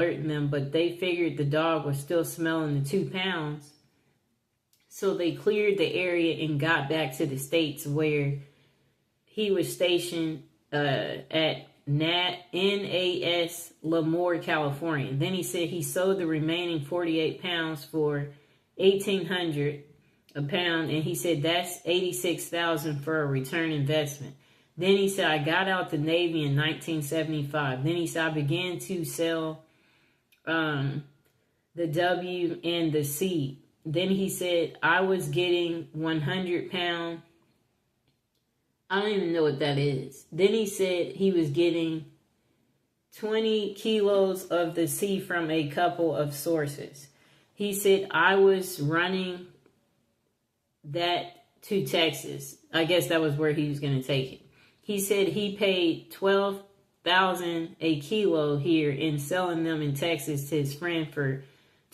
alerting them, but they figured the dog was still smelling the 2 pounds. So they cleared the area and got back to the States, where he was stationed at NAS Lemoore, California. Then he said he sold the remaining 48 pounds for $1,800 a pound, and he said that's $86,000 for a return investment. Then he said, I got out the Navy in 1975. Then he said, I began to sell the W and the C. Then he said, I was getting 100-pound. I don't even know what that is. Then he said he was getting 20 kilos of the C from a couple of sources. He said, I was running that to Texas. I guess that was where he was going to take it. He said he paid $12,000 a kilo here and selling them in Texas to his friend for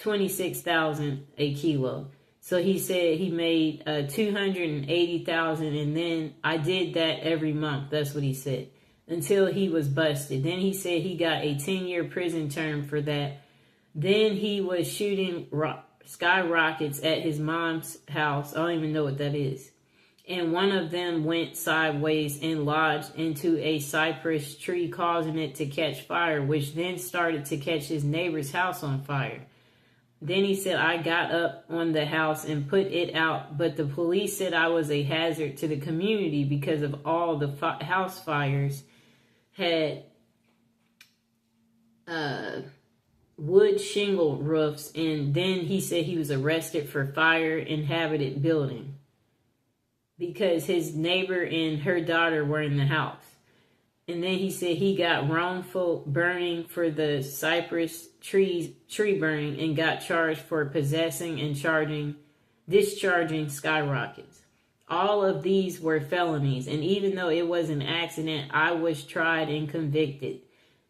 $26,000 a kilo. So he said he made $280,000, and then I did that every month. That's what he said, until he was busted. Then he said he got a 10-year prison term for that. Then he was shooting skyrockets at his mom's house. I don't even know what that is. And one of them went sideways and lodged into a cypress tree, causing it to catch fire, which then started to catch his neighbor's house on fire. Then he said, I got up on the house and put it out, but the police said I was a hazard to the community because of all the house fires had wood shingle roofs. And then he said he was arrested for fire inhabited building because his neighbor and her daughter were in the house. And then he said he got wrongful burning for the cypress tree burning and got charged for possessing and discharging skyrockets. All of these were felonies, and even though it was an accident, I was tried and convicted.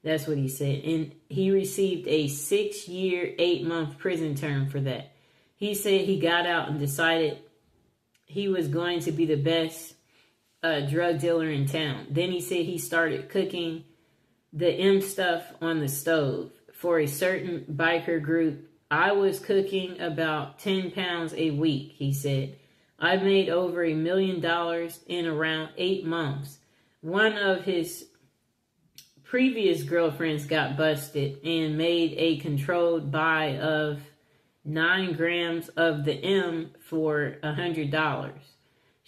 That's what he said. And he received a 6-year, 8-month prison term for that. He said he got out and decided he was going to be the best drug dealer in town. Then he said he started cooking the M stuff on the stove for a certain biker group. I was cooking about 10 pounds a week, he said. I made over $1 million in around 8 months. One of his previous girlfriends got busted and made a controlled buy of 9 grams of the M for $100.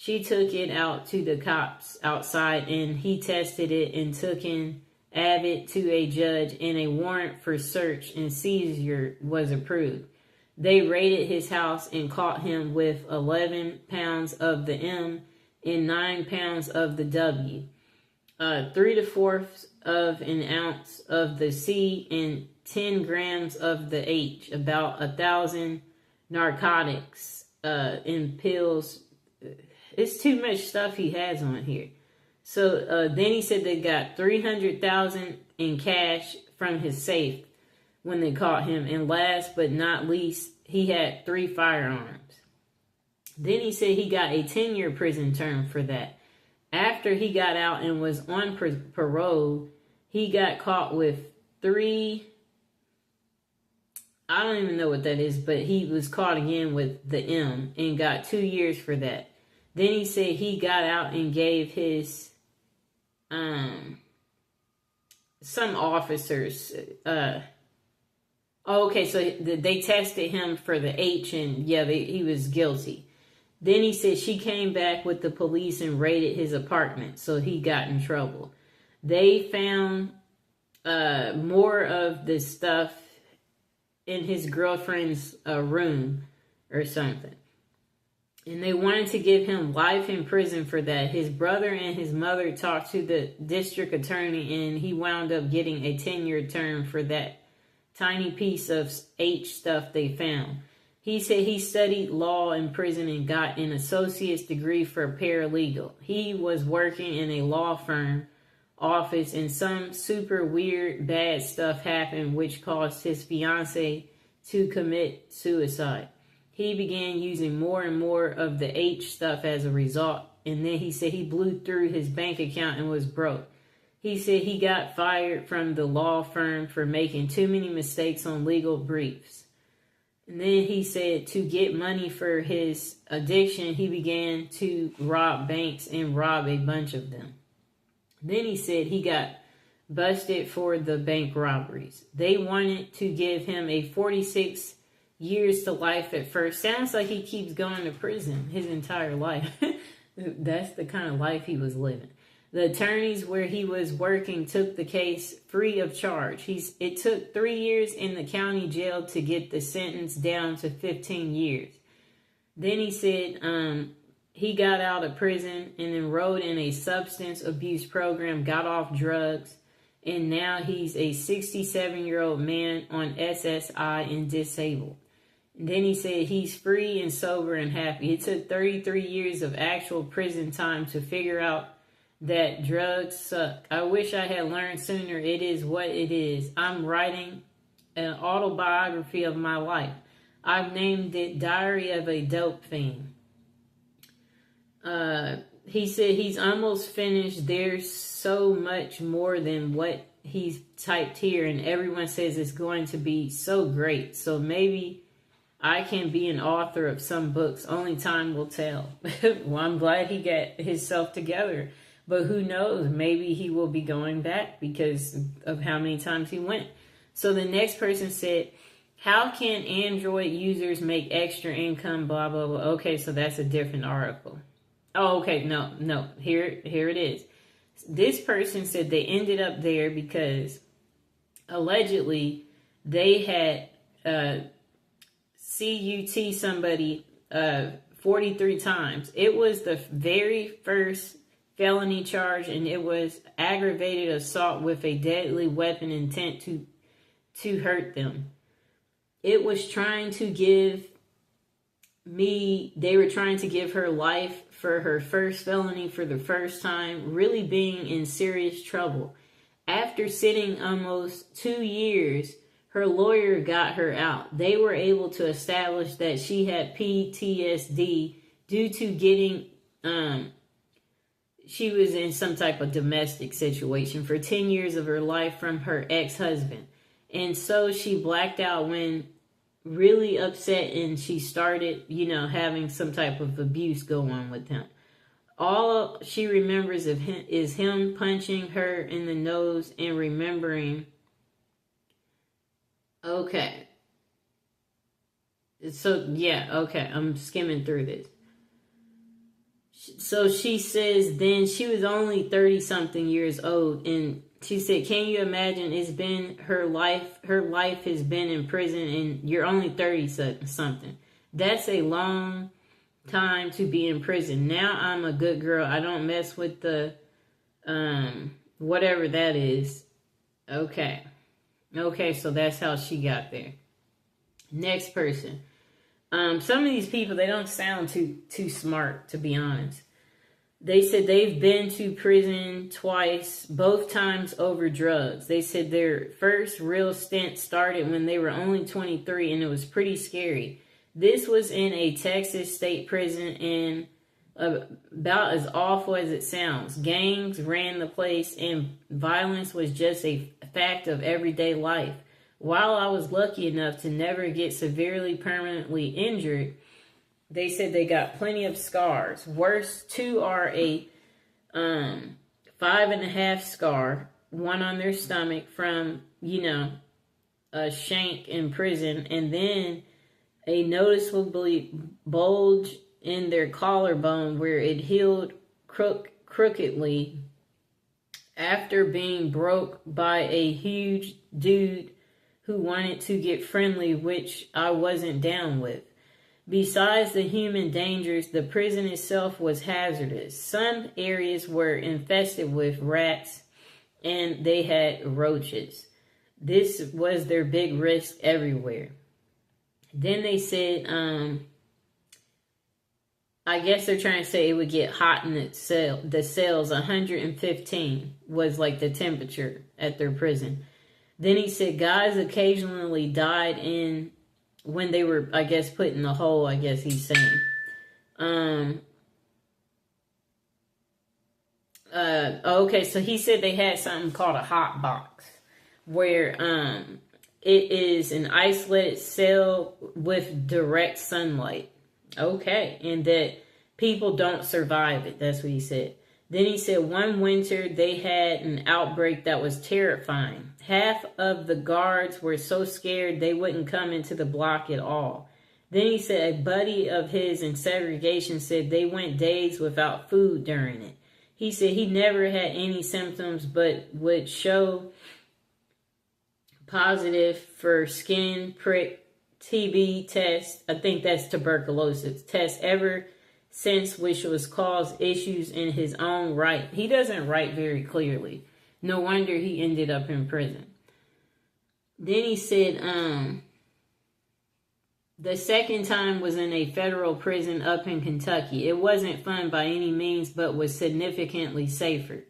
She took it out to the cops outside, and he tested it and took in Abbott to a judge, and a warrant for search and seizure was approved. They raided his house and caught him with 11 pounds of the M and 9 pounds of the W, 3/4 of an ounce of the C, and 10 grams of the H, about 1,000 narcotics in pills. It's too much stuff he has on here. So then he said they got $300,000 in cash from his safe when they caught him. And last but not least, he had 3 firearms. Then he said he got a 10-year prison term for that. After he got out and was on parole, he got caught with 3... I don't even know what that is, but he was caught again with the M and got 2 years for that. Then he said he got out and gave his, some officers, okay, so they tested him for the H, and yeah, he was guilty. Then he said she came back with the police and raided his apartment, so he got in trouble. They found more of the stuff in his girlfriend's room or something. And they wanted to give him life in prison for that. His brother and his mother talked to the district attorney, and he wound up getting a 10-year term for that tiny piece of H stuff they found. He said he studied law in prison and got an associate's degree for paralegal. He was working in a law firm office, and some super weird bad stuff happened, which caused his fiance to commit suicide. He began using more and more of the H stuff as a result. And then he said he blew through his bank account and was broke. He said he got fired from the law firm for making too many mistakes on legal briefs. And then he said to get money for his addiction, he began to rob banks and rob a bunch of them. Then he said he got busted for the bank robberies. They wanted to give him a 46 years to life at first. Sounds like he keeps going to prison his entire life. That's the kind of life he was living. The attorneys where he was working took the case free of charge. It took 3 years in the county jail to get the sentence down to 15 years. Then he said he got out of prison and enrolled in a substance abuse program, got off drugs, and now he's a 67-year-old man on SSI and disabled. And then he said he's free and sober and happy. It took 33 years of actual prison time to figure out that drugs suck. I wish I had learned sooner. It is what it is. I'm writing an autobiography of my life. I've named it Diary of a Dope Fiend. He said he's almost finished. There's so much more than what he's typed here, and everyone says it's going to be so great. So maybe I can be an author of some books. Only time will tell. Well, I'm glad he got himself together. But who knows? Maybe he will be going back because of how many times he went. So the next person said, how can Android users make extra income, blah, blah, blah. Okay, so that's a different article. Oh, okay, no. Here it is. This person said they ended up there because allegedly they had CUT somebody 43 times. It was the very first felony charge, and it was aggravated assault with a deadly weapon intent to hurt them. It was trying to give they were trying to give her life for her first felony for the first time, really being in serious trouble. After sitting almost 2 years, her lawyer got her out. They were able to establish that she had PTSD due to getting she was in some type of domestic situation for 10 years of her life from her ex-husband. And so she blacked out when really upset, and she started, having some type of abuse go on with him. All she remembers of him is him punching her in the nose and remembering. Okay. So, yeah, okay. I'm skimming through this. So she says then she was only 30-something years old, and she said, can you imagine, it's been her life has been in prison, and you're only 30-something. That's a long time to be in prison. Now I'm a good girl. I don't mess with the, whatever that is. Okay, so that's how she got there. Next person. Some of these people, they don't sound too smart, to be honest. They said they've been to prison twice, both times over drugs. They said their first real stint started when they were only 23, and it was pretty scary. This was in a Texas state prison, and about as awful as it sounds. Gangs ran the place, and violence was just a fact of everyday life. While I was lucky enough to never get severely permanently injured, they said they got plenty of scars. Worst two are a 5.5 scar, one on their stomach from, a shank in prison, and then a noticeably bulge in their collarbone where it healed crookedly after being broke by a huge dude who wanted to get friendly, which I wasn't down with. Besides the human dangers, the prison itself was hazardous. Some areas were infested with rats, and they had roaches. This was their big risk everywhere. Then they said, I guess they're trying to say it would get hot in the cells. 115 was like the temperature at their prison. Then he said guys occasionally died when they were, I guess, put in the hole, I guess he's saying. Okay, so he said they had something called a hot box, where it is an isolated cell with direct sunlight. Okay, and that people don't survive it. That's what he said. Then he said one winter they had an outbreak that was terrifying. Half of the guards were so scared they wouldn't come into the block at all. Then he said a buddy of his in segregation said they went days without food during it. He said he never had any symptoms but would show positive for skin prick, TB test. I think that's tuberculosis test ever since, which was caused issues in his own right. He doesn't write very clearly. No wonder he ended up in prison. Then he said the second time was in a federal prison up in Kentucky. It wasn't fun by any means, but was significantly safer.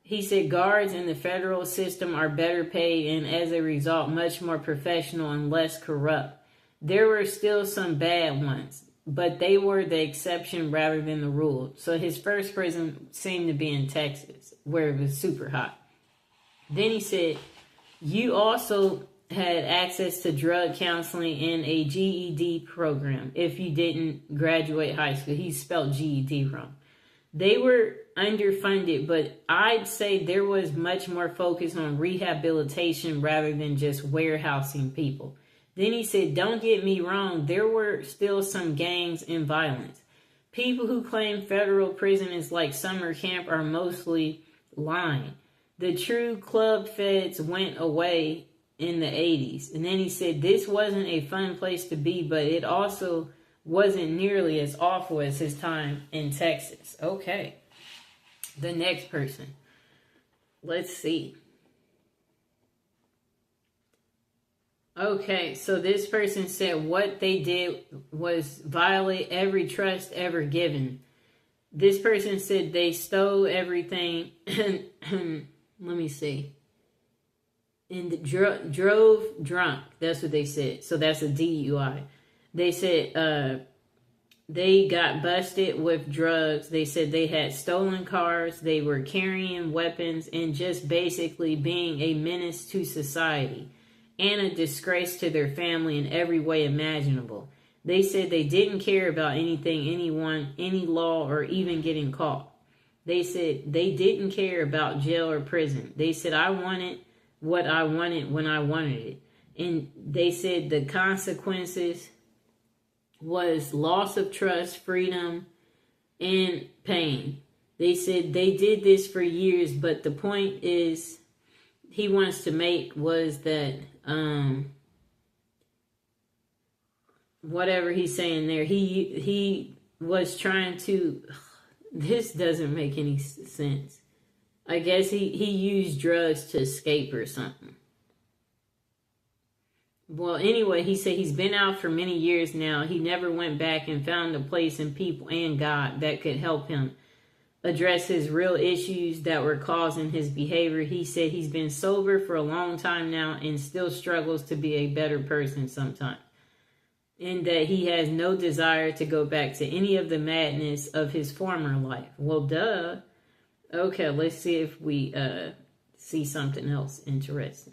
He said guards in the federal system are better paid and as a result much more professional and less corrupt. There were still some bad ones, but they were the exception rather than the rule. So his first prison seemed to be in Texas, where it was super hot. Then he said, you also had access to drug counseling and a GED program if you didn't graduate high school. He spelled GED wrong. They were underfunded, but I'd say there was much more focus on rehabilitation rather than just warehousing people. Then he said, don't get me wrong, there were still some gangs and violence. People who claim federal prison is like summer camp are mostly lying. The true club feds went away in the 80s. And then he said, this wasn't a fun place to be, but it also wasn't nearly as awful as his time in Texas. Okay. The next person. Let's see. Okay, so this person said what they did was violate every trust ever given. This person said they stole everything. Let me see. And drove drunk. That's what they said. So that's a DUI. They said they got busted with drugs. They said they had stolen cars. They were carrying weapons and just basically being a menace to society and a disgrace to their family in every way imaginable. They said they didn't care about anything, anyone, any law, or even getting caught. They said they didn't care about jail or prison. They said, I wanted what I wanted when I wanted it. And they said the consequences was loss of trust, freedom, and pain. They said they did this for years, but the point is he wants to make was that whatever he's saying there, he was trying to, this doesn't make any sense. I guess he used drugs to escape or something. Well, anyway, he said he's been out for many years now. He never went back and found a place in people and God that could help him address his real issues that were causing his behavior. He said he's been sober for a long time now and still struggles to be a better person sometimes. And that he has no desire to go back to any of the madness of his former life. Well, duh. Okay, let's see if we see something else interesting.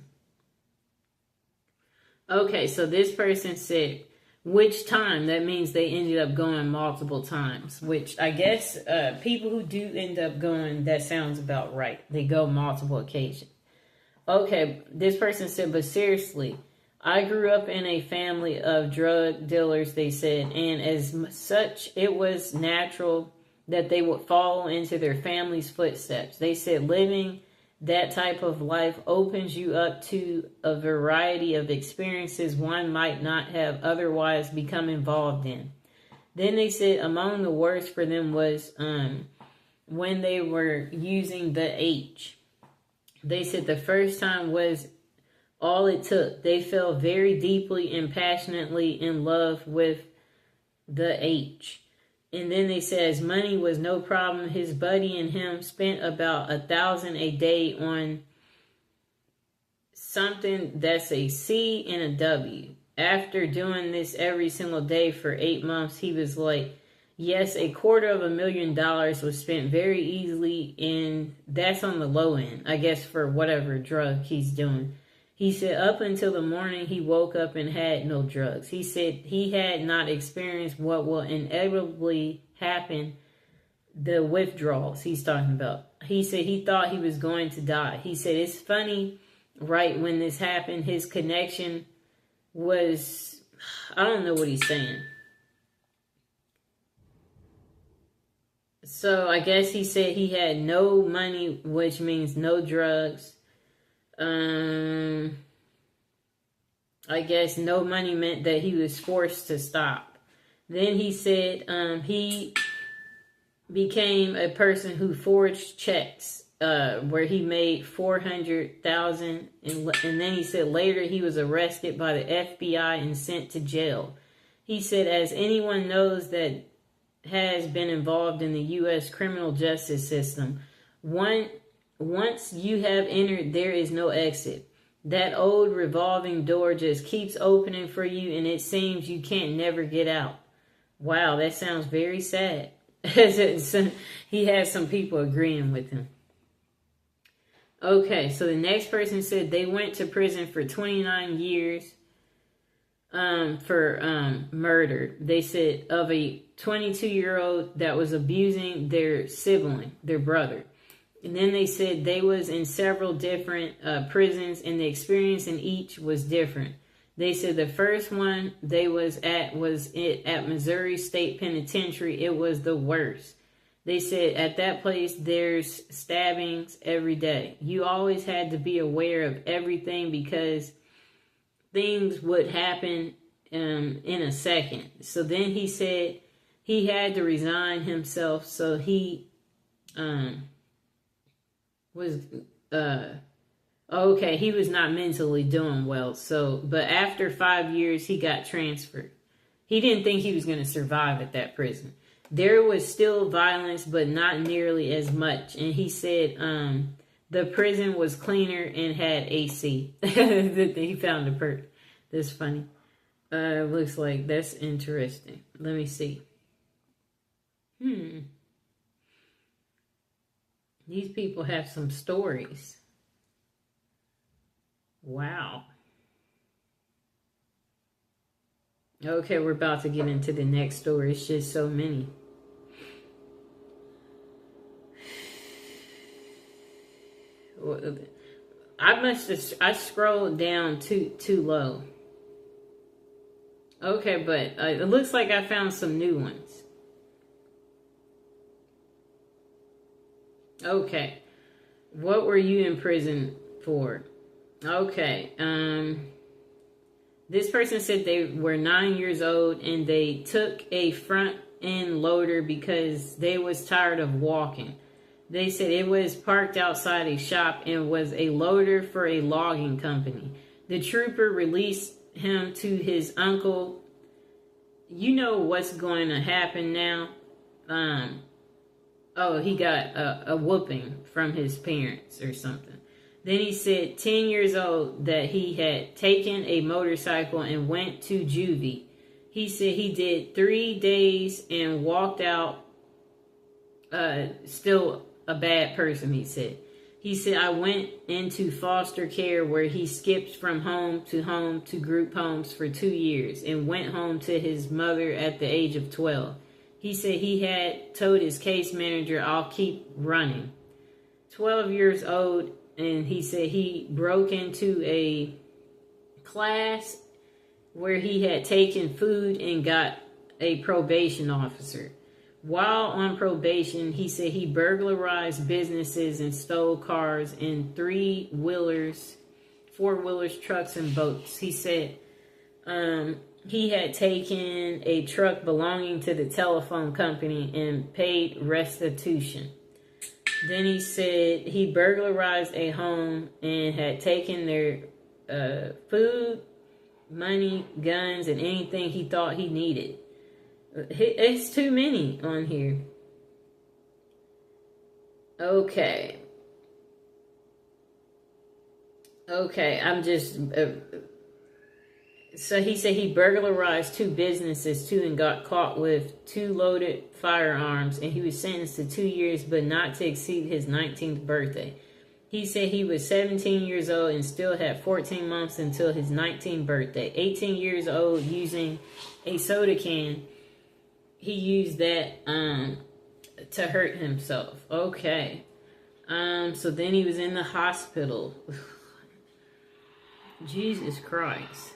Okay, so this person said, which time? That means they ended up going multiple times, which I guess people who do end up going, that sounds about right. They go multiple occasions. Okay, this person said, but seriously, I grew up in a family of drug dealers, they said, and as such, it was natural that they would follow into their family's footsteps. They said living that type of life opens you up to a variety of experiences one might not have otherwise become involved in. Then they said among the worst for them was when they were using the H. They said the first time was all it took. They fell very deeply and passionately in love with the H. And then they said as money was no problem, his buddy and him spent about $1,000 a day on something that's a C and a W. After doing this every single day for 8 months, he was like, Yes, $250,000 was spent very easily, and that's on the low end, I guess, for whatever drug he's doing. He said up until the morning he woke up and had no drugs. He said he had not experienced what will inevitably happen, the withdrawals he's talking about. He said he thought he was going to die. He said it's funny, right when this happened, his connection was, I don't know what he's saying. So I guess he said he had no money, which means no drugs. I guess no money meant that he was forced to stop. Then he said he became a person who forged checks where he made $400,000, and then he said later he was arrested by the FBI and sent to jail. He said, as anyone knows that has been involved in the U.S. criminal justice system, once you have entered, there is no exit. That old revolving door just keeps opening for you, and it seems you can't never get out. Wow, that sounds very sad. He has some people agreeing with him. Okay, so the next person said they went to prison for 29 years for murder. They said of a 22-year-old that was abusing their sibling, their brother. And then they said they was in several different prisons, and the experience in each was different. They said the first one they was at Missouri State Penitentiary. It was the worst. They said at that place there's stabbings every day. You always had to be aware of everything because things would happen in a second. So then he said he had to resign himself. So he was okay, he was not mentally doing well. So, but after 5 years, he got transferred. He didn't think he was going to survive at that prison. There was still violence, but not nearly as much. And he said the prison was cleaner and had AC. He found a perk. That's funny. Looks like that's interesting. Let me see. These people have some stories. Wow. Okay, we're about to get into the next story. It's just so many. I scrolled down too low. Okay, but it looks like I found some new ones. Okay. What were you in prison for? Okay. This person said they were 9 years old and they took a front end loader because they was tired of walking. They said it was parked outside a shop and was a loader for a logging company. The trooper released him to his uncle. You know what's going to happen now? He got a whooping from his parents or something. Then he said 10 years old that he had taken a motorcycle and went to juvie. He said he did 3 days and walked out still a bad person, he said. He said, I went into foster care where he skipped from home to group homes for 2 years and went home to his mother at the age of 12. He said he had told his case manager, I'll keep running. 12 years old, and he said he broke into a class where he had taken food and got a probation officer. While on probation, he said he burglarized businesses and stole cars and 4-wheelers, trucks, and boats. He said he had taken a truck belonging to the telephone company and paid restitution. Then he said he burglarized a home and had taken their food, money, guns, and anything he thought he needed. It's too many on here. Okay, I'm just... So he said he burglarized 2 businesses too and got caught with 2 loaded firearms, and he was sentenced to 2 years but not to exceed his 19th birthday. He said he was 17 years old and still had 14 months until his 19th birthday. 18 years old, using a soda can. He used that to hurt himself. Okay. So then he was in the hospital. Jesus Christ.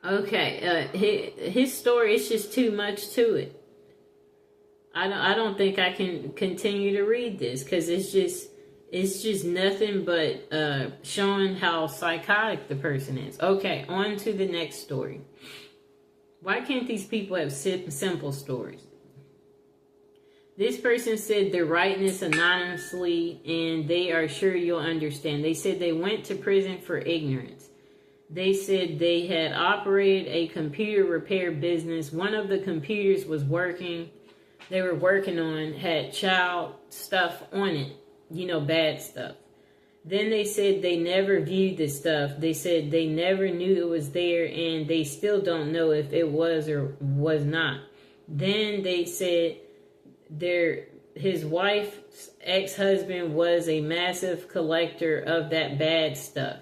Okay, his story is just too much to it. I don't think I can continue to read this because it's just nothing but showing how psychotic the person is. Okay, on to the next story. Why can't these people have simple stories? This person said they're writing this anonymously and they are sure you'll understand. They said they went to prison for ignorance. They said they had operated a computer repair business. One of the computers they were working on had child stuff on it, bad stuff. Then they said they never viewed the stuff. They said they never knew it was there and they still don't know if it was or was not. Then they said his wife's ex-husband was a massive collector of that bad stuff.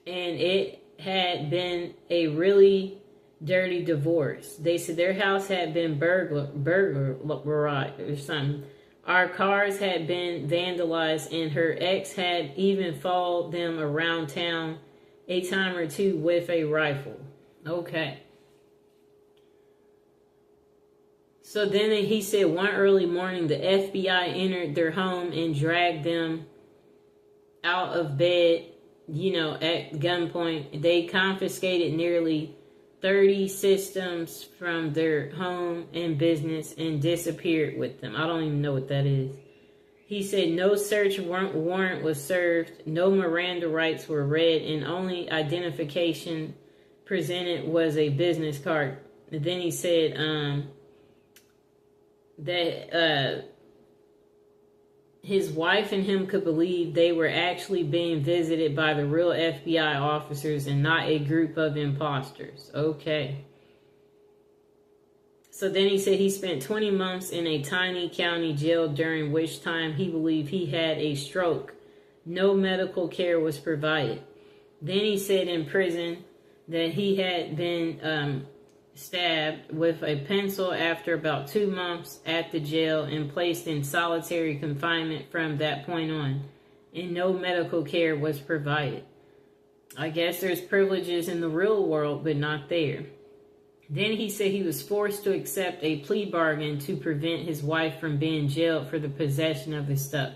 And it had been a really dirty divorce. They said their house had been burglarized or something. Our cars had been vandalized and her ex had even followed them around town a time or two with a rifle. Okay. So then he said one early morning the FBI entered their home and dragged them out of bed, at gunpoint. They confiscated nearly 30 systems from their home and business and disappeared with them. I don't even know what that is. He said no search warrant was served, no Miranda rights were read, and only identification presented was a business card. And then he said that his wife and him could believe they were actually being visited by the real FBI officers and not a group of imposters. Okay. So then he said he spent 20 months in a tiny county jail, during which time he believed he had a stroke. No medical care was provided. Then he said in prison that he had been stabbed with a pencil after about 2 months at the jail and placed in solitary confinement from that point on, and no medical care was provided. I guess there's privileges in the real world, but not there. Then he said he was forced to accept a plea bargain to prevent his wife from being jailed for the possession of the stuff.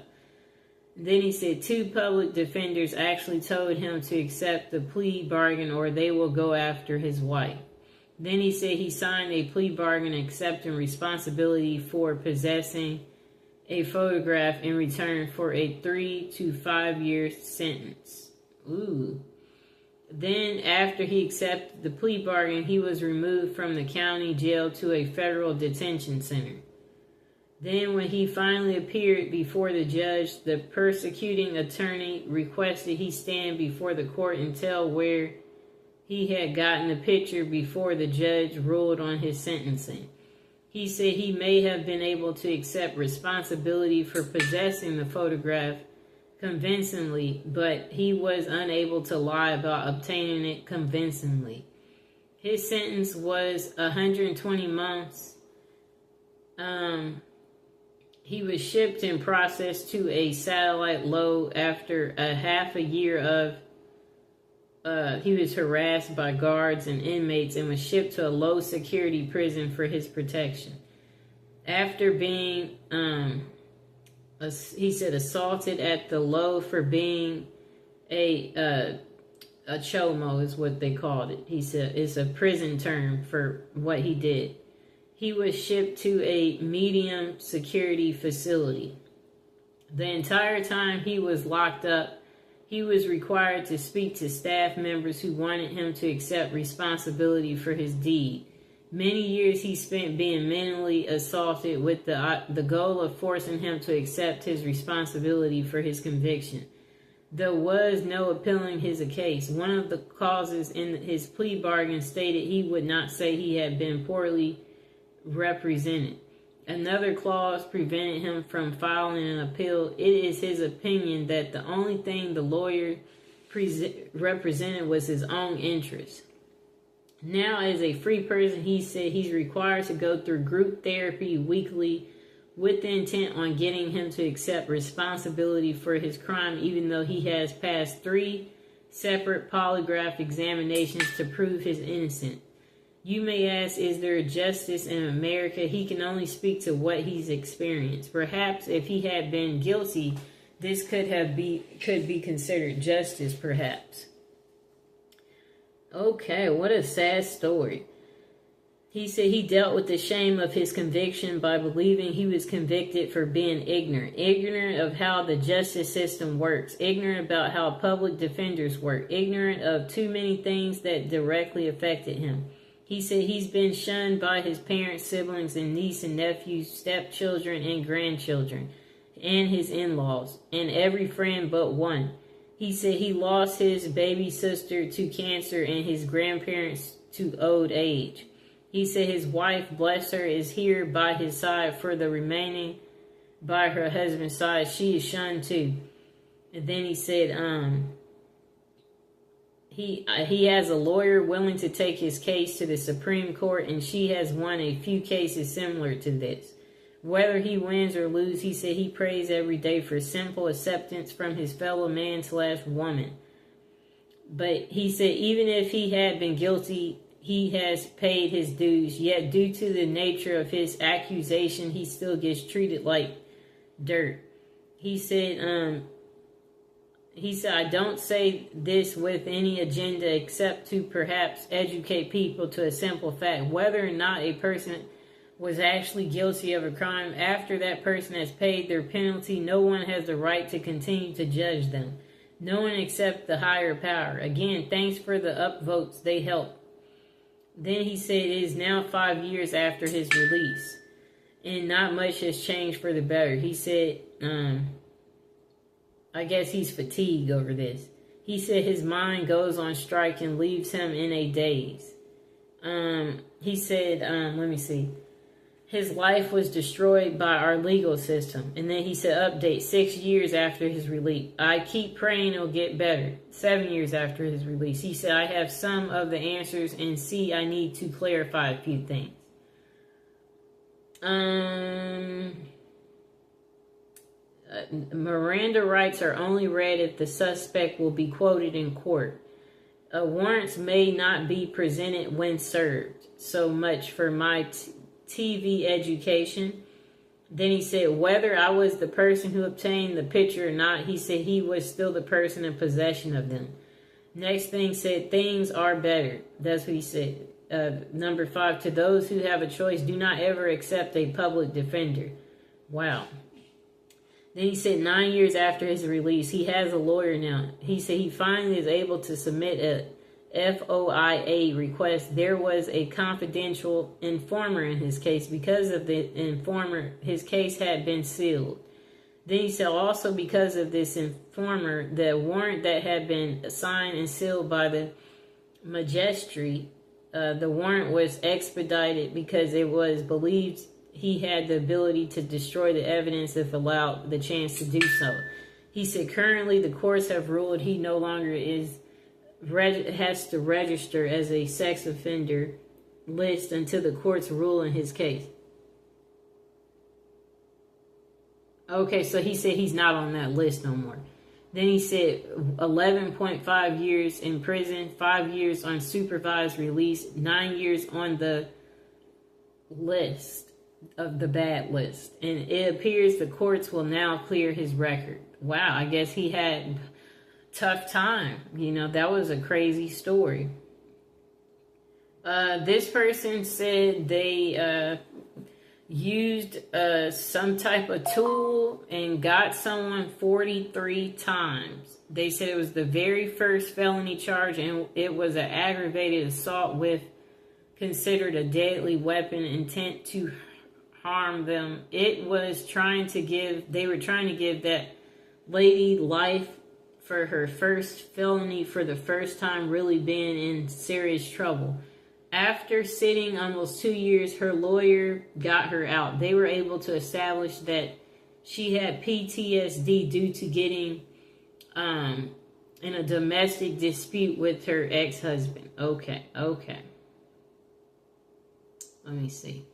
Then he said 2 public defenders actually told him to accept the plea bargain or they will go after his wife. Then he said he signed a plea bargain accepting responsibility for possessing a photograph in return for a 3 to 5 year sentence. Ooh. Then after he accepted the plea bargain, he was removed from the county jail to a federal detention center. Then when he finally appeared before the judge, the prosecuting attorney requested he stand before the court and tell where he had gotten the picture before the judge ruled on his sentencing. He said he may have been able to accept responsibility for possessing the photograph convincingly, but he was unable to lie about obtaining it convincingly. His sentence was 120 months. He was shipped and processed to a satellite load after a half a year of he was harassed by guards and inmates and was shipped to a low security prison for his protection. After being, he said, assaulted at the low for being a chomo is what they called it. He said it's a prison term for what he did. He was shipped to a medium security facility. The entire time he was locked up, he was required to speak to staff members who wanted him to accept responsibility for his deed. Many years he spent being mentally assaulted with the goal of forcing him to accept his responsibility for his conviction. There was no appealing his case. One of the clauses in his plea bargain stated he would not say he had been poorly represented. Another clause prevented him from filing an appeal. It is his opinion that the only thing the lawyer represented was his own interest. Now, as a free person, he said he's required to go through group therapy weekly with the intent on getting him to accept responsibility for his crime, even though he has passed 3 separate polygraph examinations to prove his innocence. You may ask, is there justice in America? He can only speak to what he's experienced. Perhaps if he had been guilty, this could be considered justice, perhaps. Okay, what a sad story. He said he dealt with the shame of his conviction by believing he was convicted for being ignorant of how the justice system works, ignorant about how public defenders work, ignorant of too many things that directly affected him. He said he's been shunned by his parents, siblings, and niece and nephews, stepchildren and grandchildren, and his in-laws, and every friend but one. He said he lost his baby sister to cancer and his grandparents to old age. He said his wife, bless her, is here by his side for the remaining by her husband's side. She is shunned too. And then he said, he has a lawyer willing to take his case to the Supreme Court, and she has won a few cases similar to this. Whether he wins or loses, he said he prays every day for simple acceptance from his fellow man/woman. But he said even if he had been guilty, he has paid his dues. Yet due to the nature of his accusation, he still gets treated like dirt. He said, I don't say this with any agenda except to perhaps educate people to a simple fact. Whether or not a person was actually guilty of a crime, after that person has paid their penalty, no one has the right to continue to judge them. No one except the higher power. Again, thanks for the upvotes. They help. Then he said it is now 5 years after his release, and not much has changed for the better. He said, I guess he's fatigued over this. He said his mind goes on strike and leaves him in a daze. He said, let me see. His life was destroyed by our legal system. And then he said, update, 6 years after his release. I keep praying it'll get better. 7 years after his release. He said, I have some of the answers and see I need to clarify a few things. Miranda rights are only read if the suspect will be quoted in court. Warrants may not be presented when served. So much for my TV education. Then he said whether I was the person who obtained the picture or not, he said he was still the person in possession of them. Next thing said things are better. That's what he said. Number 5, to those who have a choice, do not ever accept a public defender. Wow. Then he said 9 years after his release, he has a lawyer now. He said he finally is able to submit a FOIA request. There was a confidential informer in his case. Because of the informer, his case had been sealed. Then he said also because of this informer, the warrant that had been signed and sealed by the magistrate, the warrant was expedited because it was believed he had the ability to destroy the evidence if allowed the chance to do so. He said currently the courts have ruled he no longer has to register as a sex offender list until the courts rule in his case. Okay, so he said he's not on that list no more. Then he said 11.5 years in prison, 5 years on supervised release, 9 years on the list of the bad list. And it appears the courts will now clear his record. Wow, I guess he had tough time. You know, that was a crazy story. This person said they used some type of tool and got someone 43 times. They said it was the very first felony charge, and it was an aggravated assault with considered a deadly weapon, intent to harm them. They were trying to give that lady life for her first felony for the first time, really being in serious trouble. After sitting almost 2 years, her lawyer got her out. They were able to establish that she had PTSD due to getting in a domestic dispute with her ex-husband. Okay. Let me see.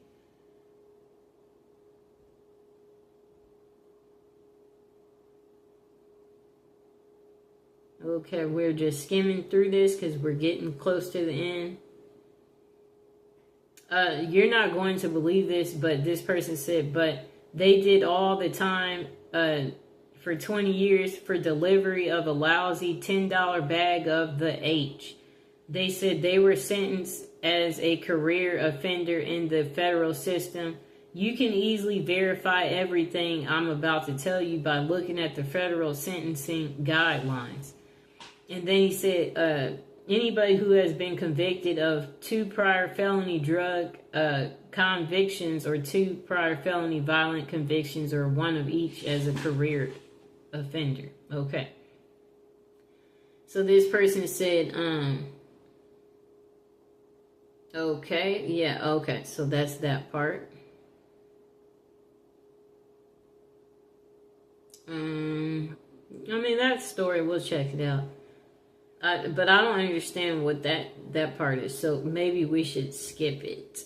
Okay, we're just skimming through this because we're getting close to the end. You're not going to believe this, but this person said, but they did all the time for 20 years for delivery of a lousy $10 bag of the H. They said they were sentenced as a career offender in the federal system. You can easily verify everything I'm about to tell you by looking at the federal sentencing guidelines. And then he said, anybody who has been convicted of 2 prior felony drug convictions or 2 prior felony violent convictions or 1 of each as a career offender. Okay. So this person said, okay, yeah, okay. So that's that part. I mean, that story, we'll check it out. But I don't understand what that part is, so maybe we should skip it.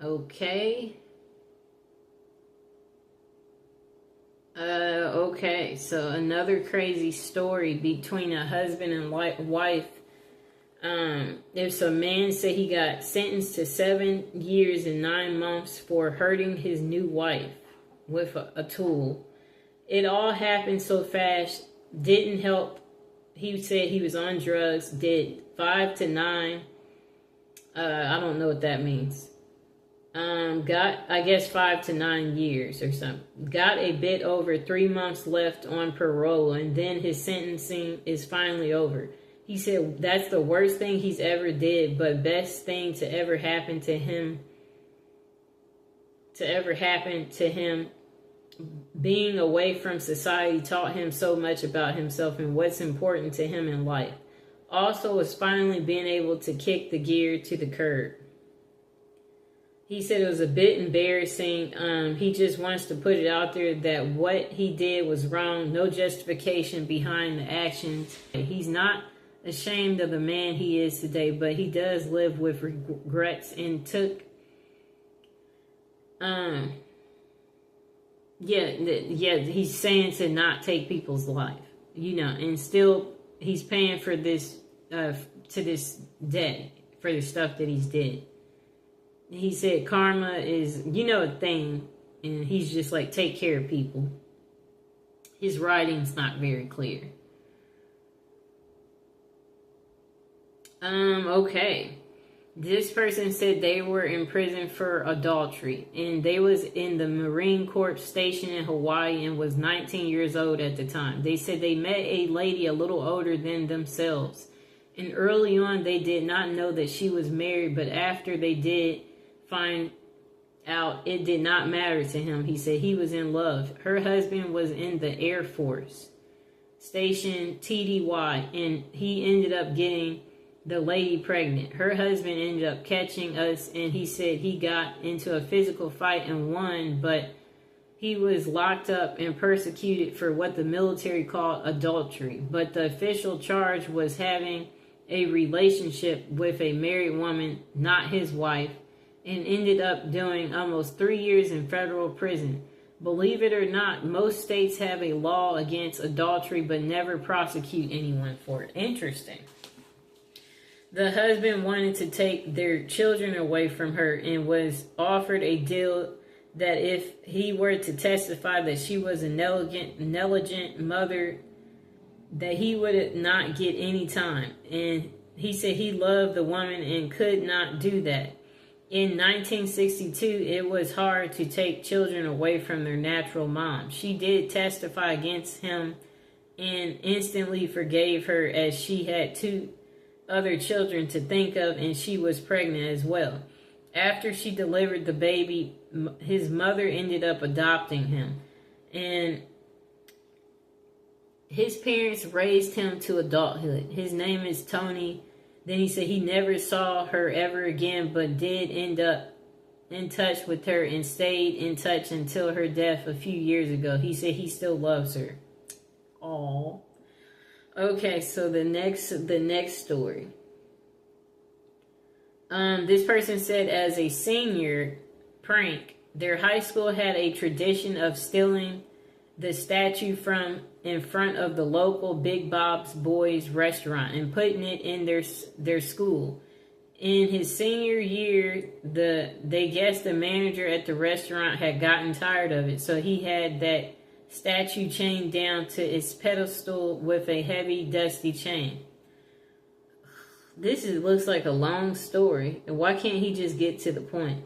Okay. Okay, so another crazy story between a husband and wife. There's a man said he got sentenced to 7 years and 9 months for hurting his new wife with a tool. It all happened so fast. Didn't help. He said he was on drugs. Did 5 to 9. I don't know what that means. Got, I guess, 5 to 9 years or something. Got a bit over 3 months left on parole, and then his sentencing is finally over. He said that's the worst thing he's ever did, but best thing to ever happen to him. Being away from society taught him so much about himself and what's important to him in life. Also was finally being able to kick the gear to the curb. He said it was a bit embarrassing. He just wants to put it out there that what he did was wrong. No justification behind the actions. He's not ashamed of the man he is today, but he does live with regrets and took... Yeah, he's saying to not take people's life, and still he's paying for this, to this day, for the stuff that he's did. He said karma is, a thing, and he's just like, take care of people. His writing's not very clear. Okay. This person said they were in prison for adultery, and they was in the Marine Corps station in Hawaii and was 19 years old at the time. They said they met a lady a little older than themselves, and early on they did not know that she was married, but after they did find out, it did not matter to him. He said he was in love. Her husband was in the Air Force, station TDY, and he ended up getting the lady pregnant. Her husband ended up catching us, and he said he got into a physical fight and won, but he was locked up and persecuted for what the military called adultery. But the official charge was having a relationship with a married woman, not his wife, and ended up doing almost 3 years in federal prison. Believe it or not, most states have a law against adultery but never prosecute anyone for it. Interesting. The husband wanted to take their children away from her and was offered a deal that if he were to testify that she was a negligent mother, that he would not get any time. And he said he loved the woman and could not do that. In 1962, it was hard to take children away from their natural mom. She did testify against him and instantly forgave her, as she had 2 other children to think of, and she was pregnant as well. After she delivered the baby, his mother ended up adopting him. And His parents raised him to adulthood. His name is Tony. Then he said he never saw her ever again, but did end up in touch with her and stayed in touch until her death a few years ago. He said he still loves her. Aww. Okay, so the next story. This person said, as a senior prank, their high school had a tradition of stealing the statue from in front of the local Big Bob's Boys restaurant and putting it in their school. In his senior year, they guessed the manager at the restaurant had gotten tired of it, so he had that statue chained down to its pedestal with a heavy, dusty chain. This looks like a long story. And why can't he just get to the point?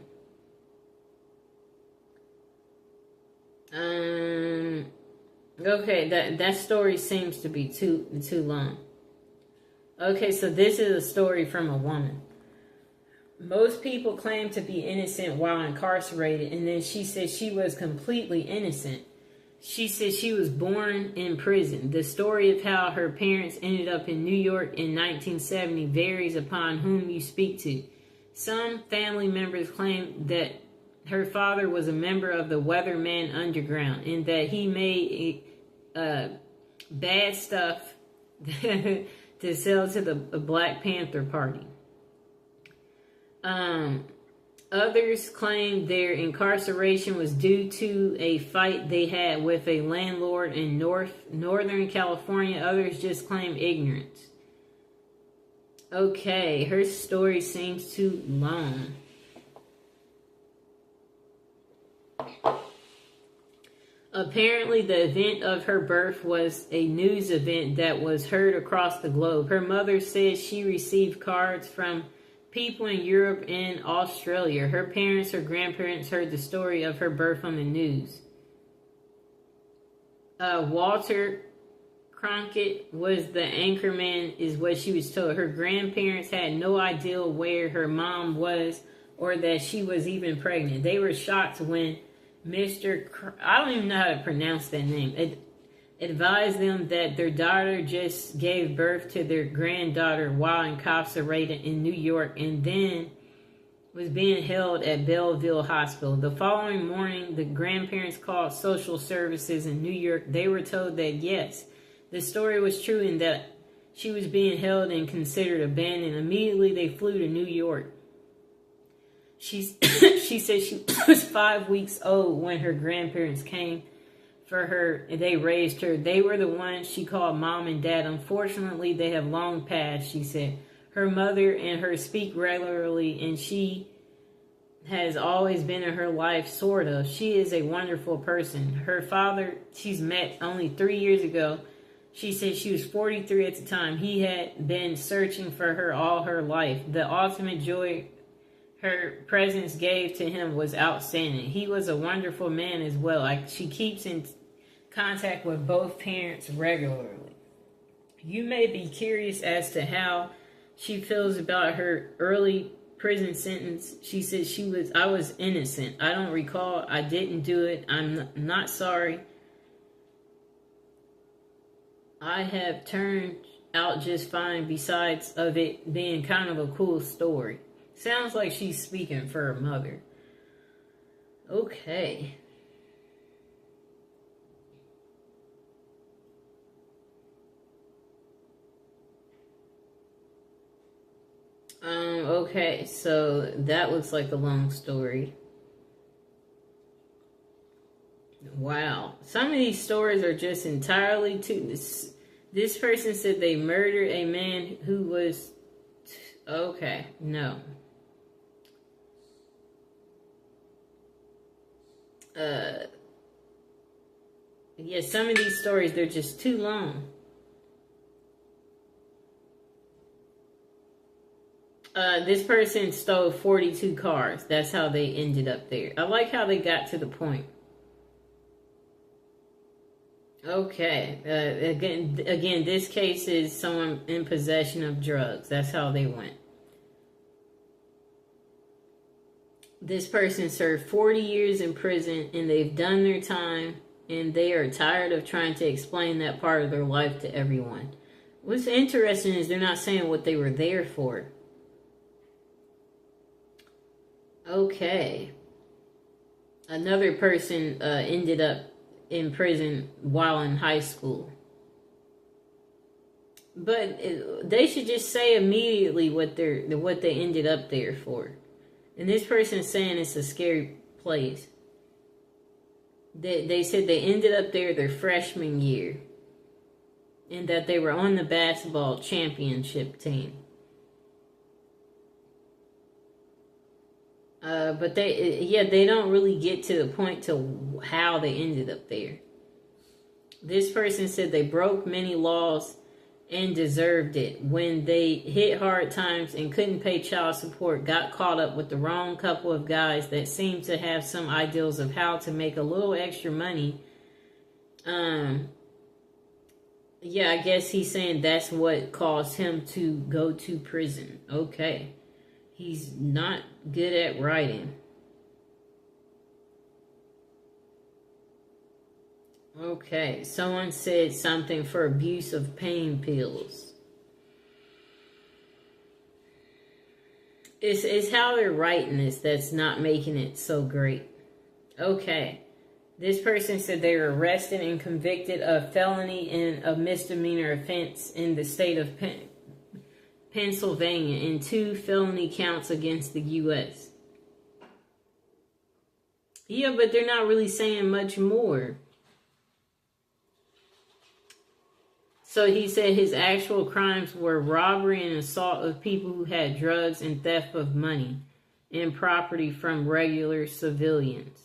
Okay, that story seems to be too long. Okay, so this is a story from a woman. Most people claim to be innocent while incarcerated, and then she said she was completely innocent. She said she was born in prison. The story of how her parents ended up in New York in 1970 varies upon whom you speak to. Some family members claim that her father was a member of the Weatherman Underground and that he made bad stuff to sell to the Black Panther Party. Others claim their incarceration was due to a fight they had with a landlord in Northern California. Others just claim ignorance. Okay, her story seems too long. Apparently, the event of her birth was a news event that was heard across the globe. Her mother says she received cards from people in Europe and Australia. Her parents or grandparents heard the story of her birth on the news. Walter Cronkite was the anchorman, is what she was told. Her grandparents had no idea where her mom was or that she was even pregnant. They were shocked when I don't even know how to pronounce that name. It advised them that their daughter just gave birth to their granddaughter while incarcerated in New York and then was being held at Belleville Hospital. The following morning, the grandparents called social services in New York. They were told that yes, the story was true and that she was being held and considered abandoned. Immediately, they flew to New York. She said she was 5 weeks old when her grandparents came for her. They raised her. They were the ones she called mom and dad. Unfortunately, they have long passed, she said. Her mother and her speak regularly, and she has always been in her life, sort of. She is a wonderful person. Her father, she's met only 3 years ago. She said she was 43 at the time. He had been searching for her all her life. The ultimate joy her presence gave to him was outstanding. He was a wonderful man as well. She keeps in contact with both parents regularly. You may be curious as to how she feels about her early prison sentence. She said I was innocent. I don't recall. I didn't do it. I'm not sorry. I have turned out just fine besides of it being kind of a cool story. Sounds like she's speaking for her mother. Okay. Okay, so that looks like a long story. Wow. Some of these stories are just entirely too... This person said they murdered a man who was... Okay, no. Yeah, some of these stories, they're just too long. This person stole 42 cars. That's how they ended up there. I like how they got to the point. Okay. Again, this case is someone in possession of drugs. That's how they went. This person served 40 years in prison and they've done their time. and they are tired of trying to explain that part of their life to everyone. What's interesting is they're not saying what they were there for. Okay. Another person ended up in prison while in high school. But they should just say immediately what they ended up there for. And this person is saying it's a scary place. They said they ended up there their freshman year. And that they were on the basketball championship team. But they don't really get to the point to how they ended up there. This person said they broke many laws and deserved it. When they hit hard times and couldn't pay child support, got caught up with the wrong couple of guys that seemed to have some ideals of how to make a little extra money. Yeah, I guess he's saying that's what caused him to go to prison. Okay. He's not good at writing. Okay, someone said something for abuse of pain pills. It's how they're writing this that's not making it so great. Okay. This person said they were arrested and convicted of felony and a misdemeanor offense in the state of Pennsylvania and 2 felony counts against the U.S. Yeah, but they're not really saying much more. So he said his actual crimes were robbery and assault of people who had drugs and theft of money and property from regular civilians.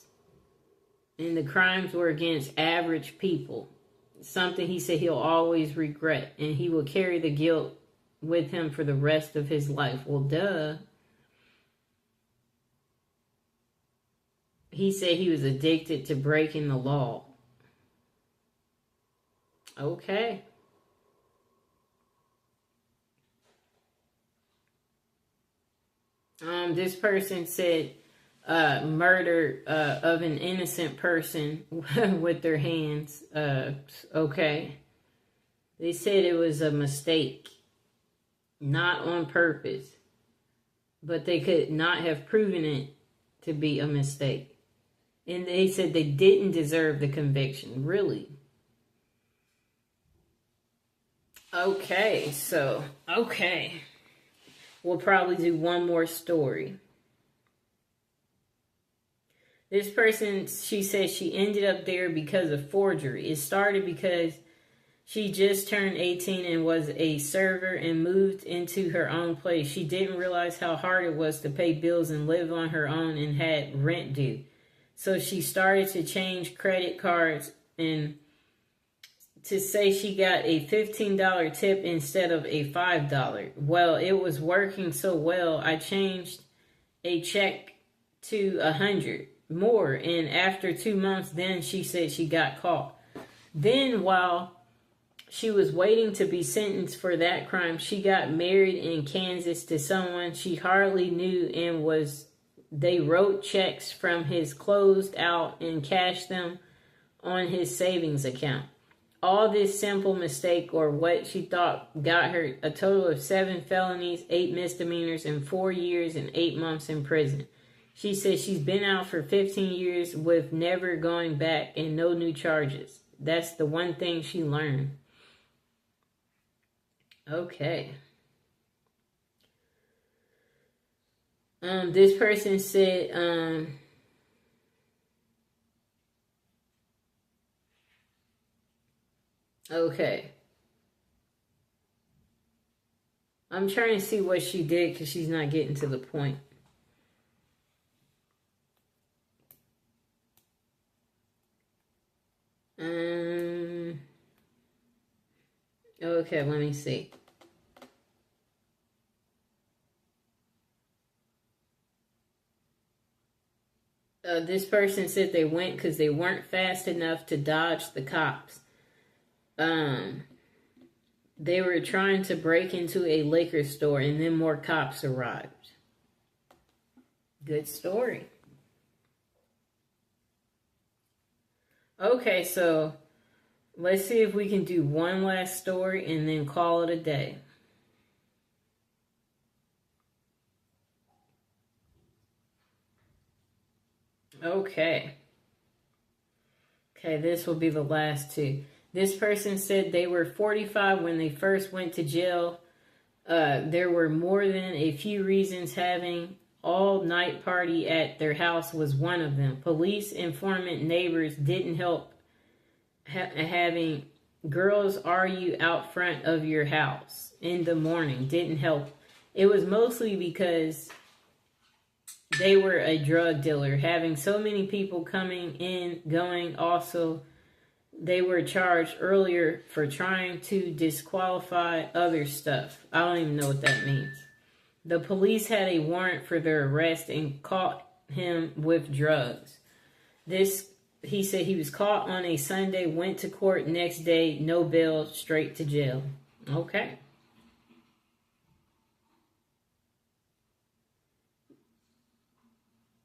And the crimes were against average people. Something he said he'll always regret. And he will carry the guilt with him for the rest of his life. Well, duh. He said he was addicted to breaking the law. Okay. This person said murder of an innocent person with their hands. Okay. They said it was a mistake. Not on purpose. But they could not have proven it to be a mistake. And they said they didn't deserve the conviction. Really? Okay, so, okay. We'll probably do one more story. This person, she said she ended up there because of forgery. It started because she just turned 18 and was a server and moved into her own place. She didn't realize how hard it was to pay bills and live on her own and had rent due. So she started to change credit cards and to say she got a $15 tip instead of a $5. Well, it was working so well, I changed a check to $100 more. And after 2 months, then she said she got caught. Then while she was waiting to be sentenced for that crime, she got married in Kansas to someone she hardly knew and they wrote checks from his closed out and cashed them on his savings account. All this simple mistake, or what she thought, got her a total of 7 felonies, 8 misdemeanors, and 4 years and 8 months in prison. She says she's been out for 15 years with never going back and no new charges. That's the one thing she learned. Okay. This person said, okay. I'm trying to see what she did because she's not getting to the point. Okay, let me see. This person said they went because they weren't fast enough to dodge the cops. They were trying to break into a liquor store and then more cops arrived. Good story. Okay, so let's see if we can do one last story and then call it a day. Okay. Okay, this will be the last two. This person said they were 45 when they first went to jail. There were more than a few reasons. Having all-night party at their house was one of them. Police informant neighbors didn't help. Having girls argue out front of your house in the morning didn't help. It was mostly because they were a drug dealer. Having so many people coming in, going, also they were charged earlier for trying to disqualify other stuff. I don't even know what that means. The police had a warrant for their arrest and caught him with drugs. He said he was caught on a Sunday, went to court next day, no bail, straight to jail. Okay.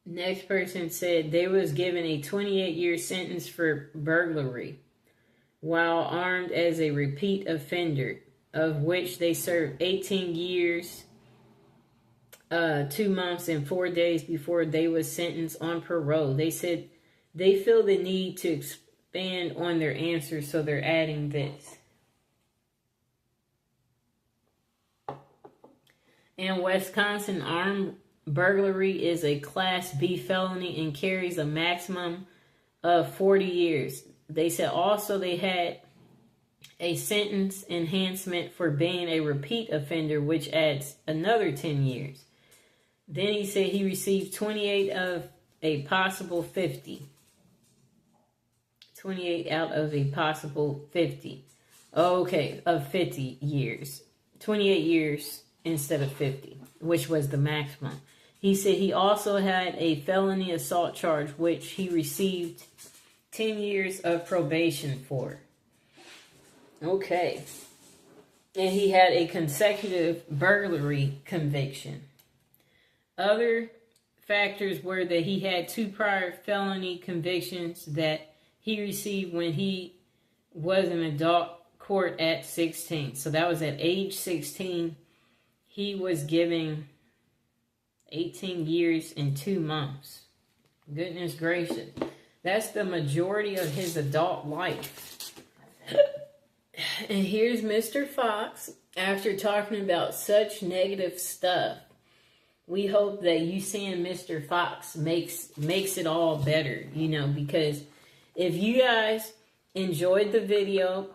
Next person said they was given a 28-year sentence for burglary while armed as a repeat offender, of which they served 18 years, 2 months, and 4 days before they was sentenced on parole. They said they feel the need to expand on their answer, so they're adding this. In Wisconsin, armed burglary is a Class B felony and carries a maximum of 40 years. They said also they had a sentence enhancement for being a repeat offender, which adds another 10 years. Then he said he received 28 of a possible 50. 28 out of a possible 50. Okay, of 50 years. 28 years instead of 50, which was the maximum. He said he also had a felony assault charge, which he received 10 years of probation for. Okay. And he had a consecutive burglary conviction. Other factors were that he had 2 prior felony convictions that he received when he was in adult court at 16. So that was at age 16. He was given 18 years and 2 months. Goodness gracious. That's the majority of his adult life. And here's Mr. Fox, after talking about such negative stuff. We hope that you seeing Mr. Fox makes it all better, because if you guys enjoyed the video,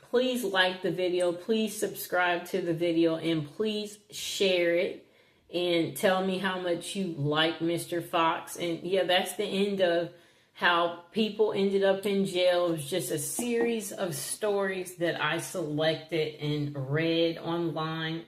please like the video, please subscribe to the video, and please share it. And tell me how much you like Mr. Fox. And yeah, that's the end of how people ended up in jail. It was just a series of stories that I selected and read online.